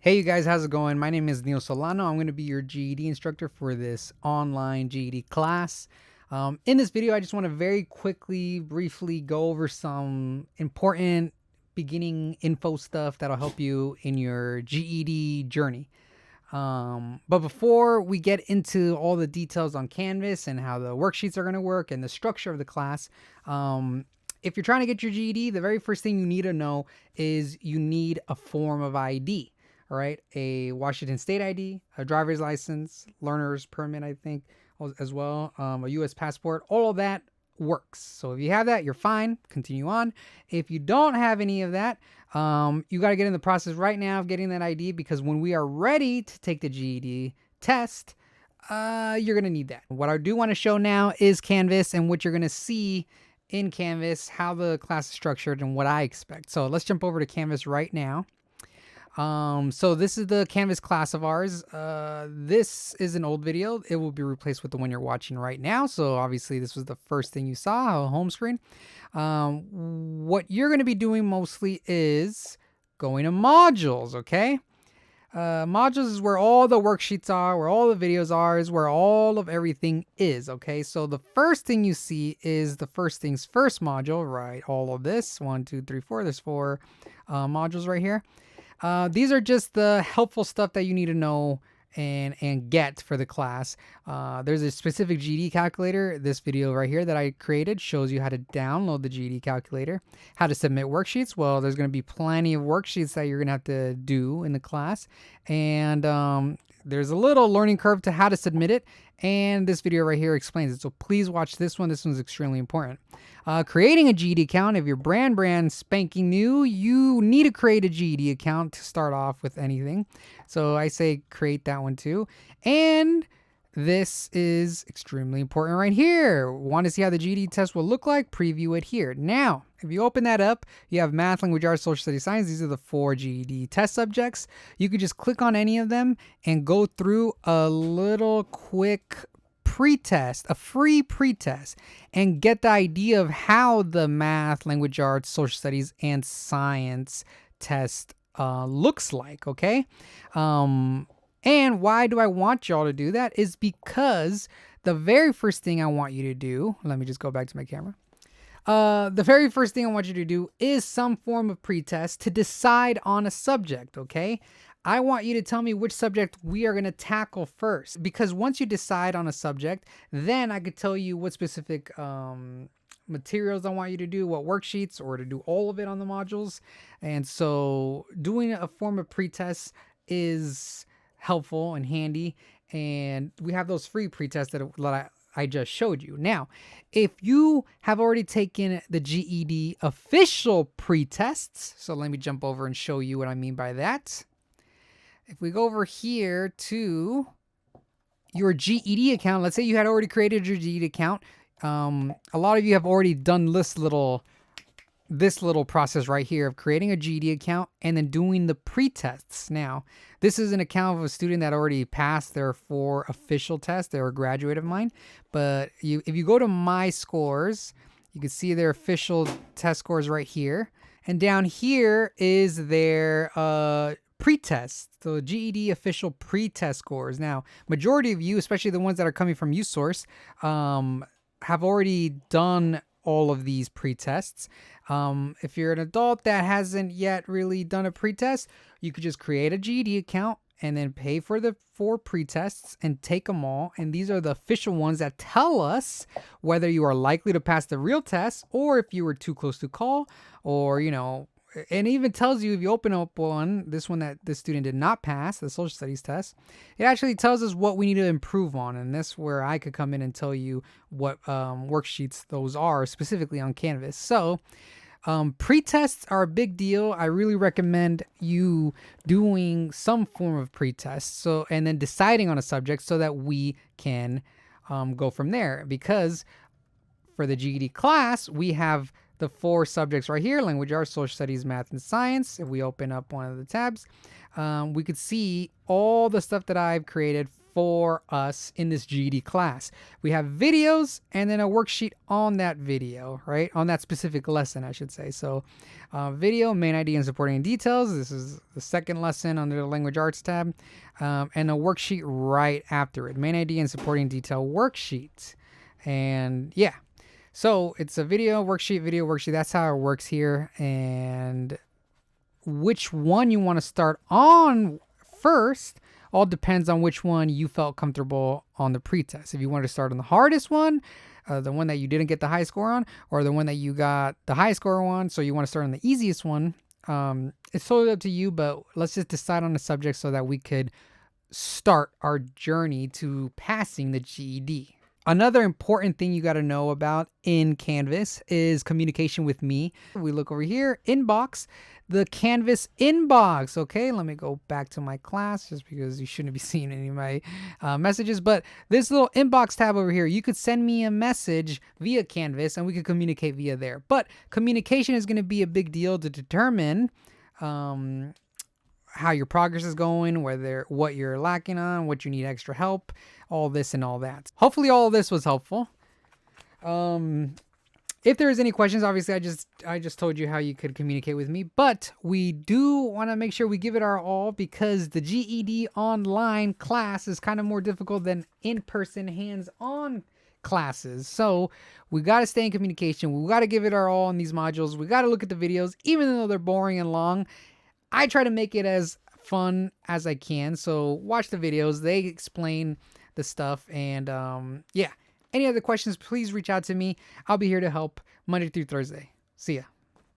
Hey you guys, how's it going? My name is Neil Solano. I'm going to be your GED instructor for this online GED class. In this video, I just want to very quickly, briefly go over some important beginning info stuff that'll help you in your GED journey. But before we get into all the details on Canvas and how the worksheets are going to work and the structure of the class, if you're trying to get your GED, the very first thing you need to know is you need a form of ID. All right, a Washington State ID, a driver's license, learner's permit, I think, as well, a U.S. passport. All of that works. So if you have that, you're fine. Continue on. If you don't have any of that, you got to get in the process right now of getting that ID, because when we are ready to take the GED test, you're going to need that. What I do want to show now is Canvas and what you're going to see in Canvas, how the class is structured and what I expect. So let's jump over to Canvas right now. So this is the Canvas class of ours. This is an old video. It will be replaced with the one you're watching right now. So obviously this was the first thing you saw, a home screen. What you're going to be doing mostly is going to modules, okay? Modules is where all the worksheets are, where all the videos are, is where all of everything is, okay? So the first thing you see is the first things first module, right? All of this, 1, 2, 3, 4, there's 4 modules right here. These are just the helpful stuff that you need to know and get for the class. There's a specific GED calculator. This video right here that I created shows you how to download the GED calculator, how to submit worksheets. Well, there's going to be plenty of worksheets that you're going to have to do in the class. And there's a little learning curve to how to submit it. And this video right here explains it. So please watch this one. This one's extremely important. Creating a GED account. If you're brand spanking new, you need to create a GED account to start off with anything. So I say create that one too. And this is extremely important right here. Want to see how the GED test will look like? Preview it here. Now, if you open that up, you have math, language arts, social studies, science. These are the 4 GED test subjects. You could just click on any of them and go through a little quick pretest, a free pretest, and get the idea of how the math, language arts, social studies, and science test looks like, okay? And why do I want y'all to do that is because the very first thing I want you to do, let me just go back to my camera. The very first thing I want you to do is some form of pretest to decide on a subject, okay? I want you to tell me which subject we are going to tackle first, because once you decide on a subject, then I could tell you what specific materials I want you to do, what worksheets, or to do all of it on the modules. And so doing a form of pretest is helpful and handy, and we have those free pretests that I just showed you. Now, if you have already taken the GED official pretests, so let me jump over and show you what I mean by that. If we go over here to your GED account, let's say you had already created your GED account. A lot of you have already done this little process right here of creating a GED account and then doing the pretests. Now, this is an account of a student that already passed their 4 official tests. They're a graduate of mine. But if you go to my scores, you can see their official test scores right here. And down here is their pretest, so GED official pretest scores. Now, majority of you, especially the ones that are coming from USource, have already done all of these pretests. If you're an adult that hasn't yet really done a pretest, you could just create a GED account and then pay for the 4 pretests and take them all. And these are the official ones that tell us whether you are likely to pass the real test or if you were too close to call, or, you know, and it even tells you if you open up one, this one that this student did not pass, the social studies test, it actually tells us what we need to improve on. And that's where I could come in and tell you what worksheets those are specifically on Canvas. So pretests are a big deal. I really recommend you doing some form of pretest, so, and then deciding on a subject so that we can go from there. Because for the GED class, we have the 4 subjects right here: language arts, social studies, math, and science. If we open up one of the tabs, we could see all the stuff that I've created for us in this GED class. We have videos and then a worksheet on that video, right? On that specific lesson, I should say. So video, main idea and supporting details. This is the second lesson under the language arts tab. And a worksheet right after it. Main idea and supporting detail worksheet. And yeah, so it's a video worksheet. That's how it works here. And which one you want to start on first all depends on which one you felt comfortable on the pretest. If you want to start on the hardest one, the one that you didn't get the high score on, or the one that you got the high score on, so you want to start on the easiest one, it's totally up to you, but let's just decide on the subject so that we could start our journey to passing the GED. Another important thing you got to know about in Canvas is communication with me. We look over here, inbox, the Canvas inbox. Okay, let me go back to my class just because you shouldn't be seeing any of my messages. But this little inbox tab over here, you could send me a message via Canvas and we could communicate via there. But communication is going to be a big deal to determine how your progress is going, what you're lacking on, what you need extra help, all this and all that. Hopefully all of this was helpful. If there's any questions, obviously I just told you how you could communicate with me, but we do want to make sure we give it our all because the GED online class is kind of more difficult than in-person hands-on classes. So we got to stay in communication. We got to give it our all in these modules. We got to look at the videos, even though they're boring and long. I try to make it as fun as I can. So watch the videos. They explain the stuff. And yeah, any other questions, please reach out to me. I'll be here to help Monday through Thursday. See ya.